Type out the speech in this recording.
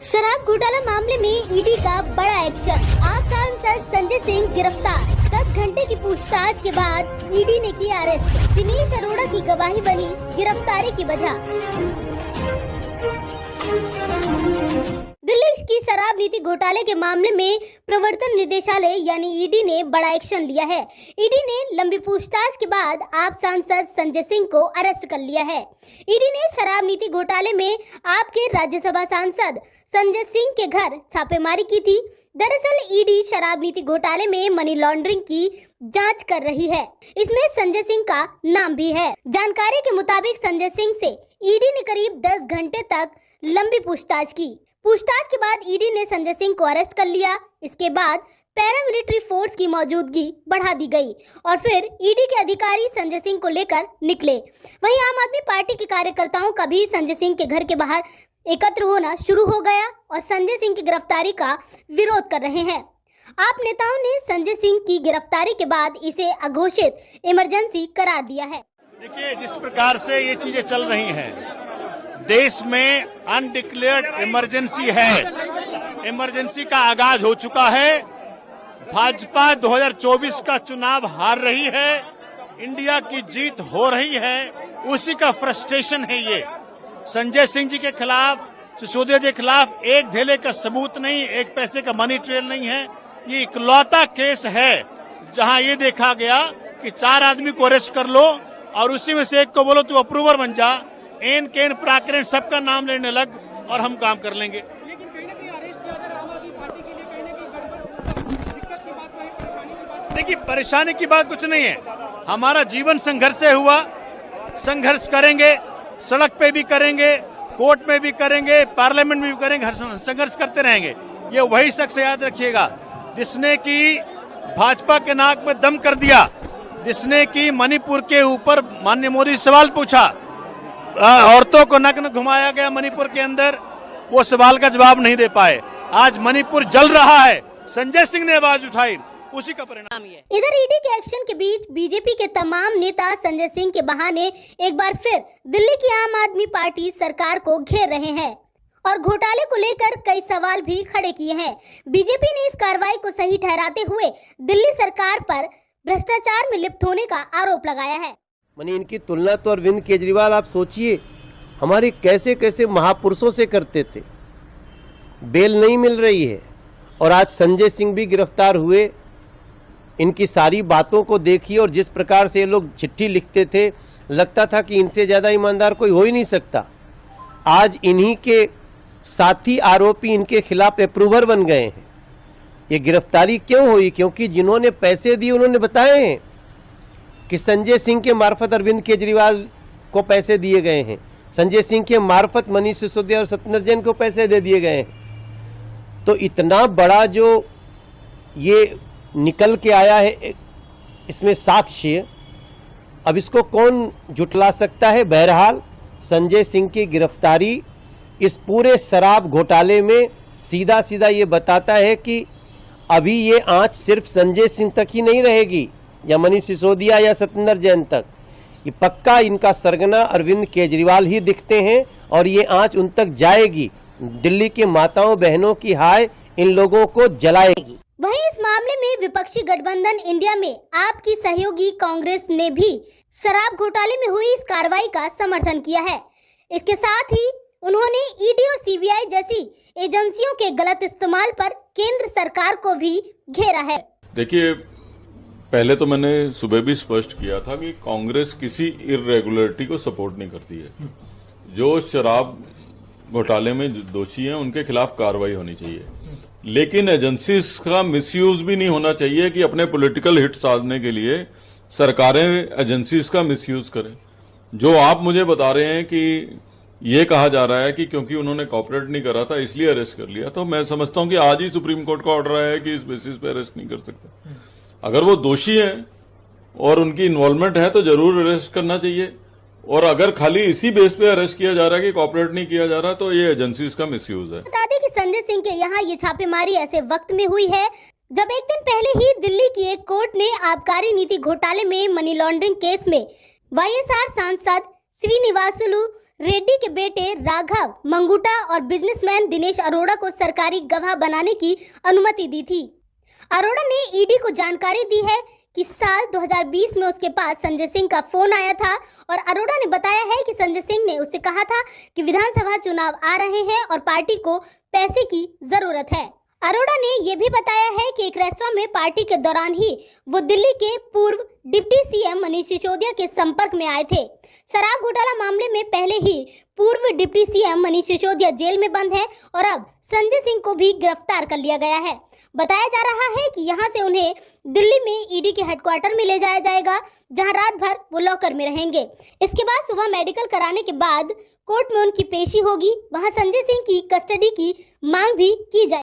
शराब घोटाला मामले में ईडी का बड़ा एक्शन। आप सांसद संजय सिंह गिरफ्तार। 10 घंटे की पूछताछ के बाद ईडी ने किया अरेस्ट। दिनेश अरोड़ा की गवाही बनी गिरफ्तारी की वजह। दिल्ली की शराब नीति घोटाले के मामले में प्रवर्तन निदेशालय यानी ईडी ने बड़ा एक्शन लिया है। ईडी ने लंबी पूछताछ के बाद आप सांसद संजय सिंह को अरेस्ट कर लिया है। ईडी ने शराब नीति घोटाले में आपके राज्यसभा सांसद संजय सिंह के घर छापेमारी की थी। दरअसल ईडी शराब नीति घोटाले में मनी लॉन्ड्रिंग की जांच कर रही है। इसमें संजय सिंह का नाम भी है। जानकारी के मुताबिक संजय सिंह से ईडी ने करीब 10 घंटे तक लंबी पूछताछ की। पूछताछ के बाद ईडी ने संजय सिंह को अरेस्ट कर लिया। इसके बाद पैरामिलिट्री फोर्स की मौजूदगी बढ़ा दी गई और फिर ईडी के अधिकारी संजय सिंह को लेकर निकले। वहीं आम आदमी पार्टी के कार्यकर्ताओं का भी संजय सिंह के घर के बाहर एकत्र होना शुरू हो गया और संजय सिंह की गिरफ्तारी का विरोध कर रहे हैं। आप नेताओं ने संजय सिंह की गिरफ्तारी के बाद इसे अघोषित इमरजेंसी करार दिया है। देखिए, जिस प्रकार से ये चीजें चल रही हैं, देश में अनडिक्लेयर्ड इमरजेंसी है। इमरजेंसी का आगाज हो चुका है। भाजपा 2024 का चुनाव हार रही है। इंडिया की जीत हो रही है। उसी का फ्रस्ट्रेशन है ये। संजय सिंह जी के खिलाफ, सिसोदिया जी के खिलाफ एक धेले का सबूत नहीं, एक पैसे का मनी ट्रेल नहीं है। ये इकलौता केस है जहां ये देखा गया कि 4 आदमी को अरेस्ट कर लो और उसी में से एक को बोलो तू अप्रूवर बन जा। एन केन प्राकरण सबका नाम लेने लग और हम काम कर लेंगे। लेकिन कहीं ना कहीं अरेस्ट किया जा रहा है आम आदमी पार्टी के लिए, कहीं ना कहीं दिक्कत की बात, परेशानी की बात। देखिए, परेशानी की बात कुछ नहीं है। हमारा जीवन संघर्ष से हुआ। संघर्ष करेंगे, सड़क पे भी करेंगे, कोर्ट में भी करेंगे, पार्लियामेंट में भी करेंगे, संघर्ष करते रहेंगे। ये वही शख्स याद रखिएगा जिसने की भाजपा के नाक में दम कर दिया, जिसने की मणिपुर के ऊपर माननीय मोदी सवाल पूछा, औरतों को नग्न घुमाया गया मणिपुर के अंदर, वो सवाल का जवाब नहीं दे पाए। आज मणिपुर जल रहा है, संजय सिंह ने आवाज उठाई, उसी का परिणाम ये। इधर ईडी के एक्शन के बीच बीजेपी के तमाम नेता संजय सिंह के बहाने एक बार फिर दिल्ली की आम आदमी पार्टी सरकार को घेर रहे हैं और घोटाले को लेकर कई सवाल भी खड़े किए हैं। बीजेपी ने इस कार्रवाई को सही ठहराते हुए दिल्ली सरकार पर भ्रष्टाचार में लिप्त होने का आरोप लगाया है। मानी इनकी तुलना तो अरविंद केजरीवाल, आप सोचिए हमारे कैसे कैसे महापुरुषों से करते थे। बेल नहीं मिल रही है और आज संजय सिंह भी गिरफ्तार हुए। इनकी सारी बातों को देखिए और जिस प्रकार से ये लोग चिट्ठी लिखते थे, लगता था कि इनसे ज़्यादा ईमानदार कोई हो ही नहीं सकता। आज इन्हीं के साथी आरोपी इनके खिलाफ अप्रूवर बन गए हैं। ये गिरफ्तारी क्यों हुई? क्योंकि जिन्होंने पैसे दिए उन्होंने बताए हैं कि संजय सिंह के मार्फत अरविंद केजरीवाल को पैसे दिए गए हैं, संजय सिंह के मार्फत मनीष सिसोदिया और सत्येंद्र जैन को पैसे दे दिए गए हैं। तो इतना बड़ा जो ये निकल के आया है, इसमें साक्ष्य, अब इसको कौन जुटला सकता है? बहरहाल संजय सिंह की गिरफ्तारी इस पूरे शराब घोटाले में सीधा सीधा ये बताता है कि अभी ये आंच सिर्फ संजय सिंह तक ही नहीं रहेगी या मनीष सिसोदिया या सत्येंद्र जैन तक। ये पक्का इनका सरगना अरविंद केजरीवाल ही दिखते हैं और ये आंच उन तक जाएगी। दिल्ली के माताओं बहनों की हाय इन लोगों को जलाएगी। वहीं इस मामले में विपक्षी गठबंधन इंडिया में आपकी सहयोगी कांग्रेस ने भी शराब घोटाले में हुई इस कार्रवाई का समर्थन किया है। इसके साथ ही उन्होंने ईडी और सीबीआई जैसी एजेंसियों के गलत इस्तेमाल पर केंद्र सरकार को भी घेरा है। देखिए, पहले तो मैंने सुबह भी स्पष्ट किया था कि कांग्रेस किसी इरेगुलरिटी को सपोर्ट नहीं करती है। जो शराब घोटाले में दोषी हैं उनके खिलाफ कार्रवाई होनी चाहिए, लेकिन एजेंसीज का मिसयूज भी नहीं होना चाहिए कि अपने पॉलिटिकल हिट साधने के लिए सरकारें एजेंसीज का मिसयूज करें। जो आप मुझे बता रहे हैं कि ये कहा जा रहा है कि क्योंकि उन्होंने कॉपरेट नहीं करा था इसलिए अरेस्ट कर लिया, तो मैं समझता हूं कि आज ही सुप्रीम कोर्ट का ऑर्डर आया है कि इस बेसिस पे अरेस्ट नहीं कर सकते। अगर वो दोषी हैं और उनकी इन्वॉल्वमेंट है तो जरूर अरेस्ट करना चाहिए, और अगर खाली इसी बेस पे अरेस्ट किया जा रहा है कि कॉपरेट नहीं किया जा रहा, तो ये एजेंसीज का मिसयूज है। बता दें कि संजय सिंह के यहाँ ये छापेमारी ऐसे वक्त में हुई है जब एक दिन पहले ही दिल्ली की एक कोर्ट ने आबकारी नीति घोटाले में मनी लॉन्ड्रिंग केस में वाईएसआर सांसद श्रीनिवासुलु रेड्डी के बेटे राघव मंगूटा और बिजनेसमैन दिनेश अरोड़ा को सरकारी गवाह बनाने की अनुमति दी थी। अरोड़ा ने ईडी को जानकारी दी है कि साल 2020 में उसके पास संजय सिंह का फोन आया था और अरोड़ा ने बताया है कि संजय सिंह ने उससे कहा था कि विधानसभा चुनाव आ रहे हैं और पार्टी को पैसे की जरूरत है। अरोड़ा ने यह भी बताया है कि एक रेस्टोरेंट में पार्टी के दौरान ही वो दिल्ली के पूर्व डिप्टी सीएम मनीष सिसोदिया के संपर्क में आए थे। शराब घोटाला मामले में पहले ही पूर्व deputy CM Manish Sisodia jail में बंद है और अब संजय सिंह को भी गिरफ्तार कर लिया गया है। बताया जा रहा है कि यहां से उन्हें दिल्ली में ईडी के हेडक्वार्टर में ले जाया जाएगा, जहां रात भर वो लॉकर में रहेंगे। इसके बाद सुबह मेडिकल कराने के बाद कोर्ट में उनकी पेशी होगी। वहां संजय सिंह की कस्टडी की मांग भी की जाए।